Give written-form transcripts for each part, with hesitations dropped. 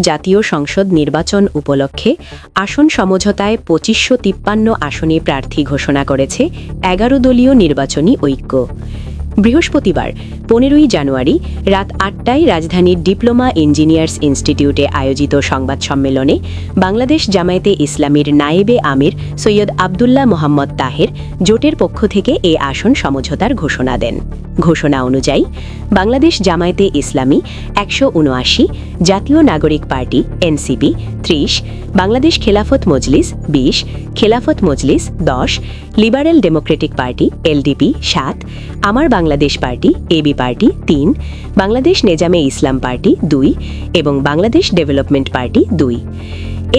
জাতীয় সংসদ নির্বাচন উপলক্ষে আসন সমঝোতায় ২৫৫৩ আসনে প্রার্থী ঘোষণা করেছে ১১ দলীয় নির্বাচনী ঐক্য। বৃহস্পতিবার ১৫ই জানুয়ারি রাত ৮টায় রাজধানীর ডিপ্লোমা ইঞ্জিনিয়ার্স ইনস্টিটিউটে আয়োজিত সংবাদ সম্মেলনে বাংলাদেশ জামায়াতে ইসলামীর নায়েবে আমির সৈয়দ আবদুল্লাহ মোহাম্মদ তাহের জোটের পক্ষ থেকে এ আসন সমঝোতার ঘোষণা দেন। ঘোষণা অনুযায়ী বাংলাদেশ জামায়াতে ইসলামী ১৭৯, জাতীয় নাগরিক party NCP ৩০, Bangladesh Khelafat Majlis ২০, Khelafat Majlis ১০, liberal democratic party LDP ৭, Amar Bangladesh party AB party ৩, Bangladesh Nezame Islam party ২ এবং বাংলাদেশ ডেভেলপমেন্ট পার্টি ২।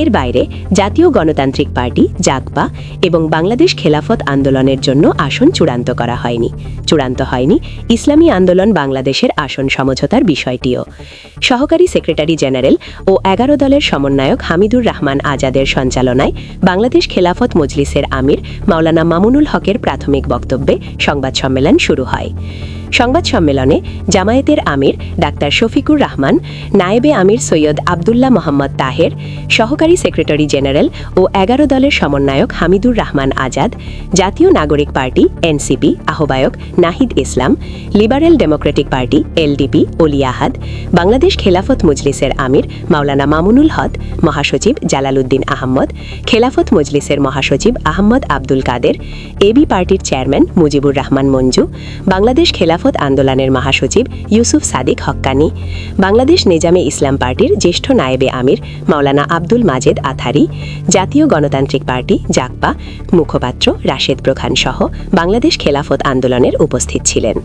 এর বাইরে জাতীয় গণতান্ত্রিক পার্টি জাগপা এবং বাংলাদেশ খেলাফত আন্দোলনের জন্য আসন চূড়ান্ত করা হয়নি। চূড়ান্ত হয়নি ইসলামী আন্দোলন বাংলাদেশের আসন সমঝোতার বিষয়টিও। সহকারী সেক্রেটারি জেনারেল ও ১১ দলের সমন্বয়ক হামিদুর রহমান আজাদের সঞ্চালনায় বাংলাদেশ খেলাফত মজলিসের আমির মাওলানা মামুনুল হকের প্রাথমিক বক্তব্যে সংবাদ সম্মেলন শুরু হয়। সংবাদ সম্মেলনে জামায়াতের আমির ডাক্তার শফিকুর রহমান, নায়েবে আমির সৈয়দ আবদুল্লাহ মোহাম্মদ তাহের, সহকারী সেক্রেটারি জেনারেল ও ১১ দলের সমন্বয়ক হামিদুর রহমান আজাদ, জাতীয় নাগরিক পার্টি এনসিপি আহ্বায়ক Nahid Islam, liberal democratic party LDP Oli Ahad, Bangladesh Khelafat মজলিসের আমির মাওলানা মামুনুল হক, মহাসচিব জালালউদ্দিন আহমদ, খেলাফত মজলিসের মহাসচিব আহমদ আব্দুল কাদের, এবি পার্টির চেয়ারম্যান মুজিবুর রহমান মঞ্জু, বাংলাদেশ খেলাফত আন্দোলনের মহাসচিব ইউসুফ সাদিক হক্কানি, বাংলাদেশ নেজামে ইসলাম পার্টির জ্যেষ্ঠ নায়েবে আমির মাওলানা আব্দুল মাজেদ আথারি, জাতীয় গণতান্ত্রিক পার্টি জাগপা মুখপাত্র রাশেদ প্রখান সহ বাংলাদেশ খেলাফত আন্দোলনের উপস্থিত ছিলেন।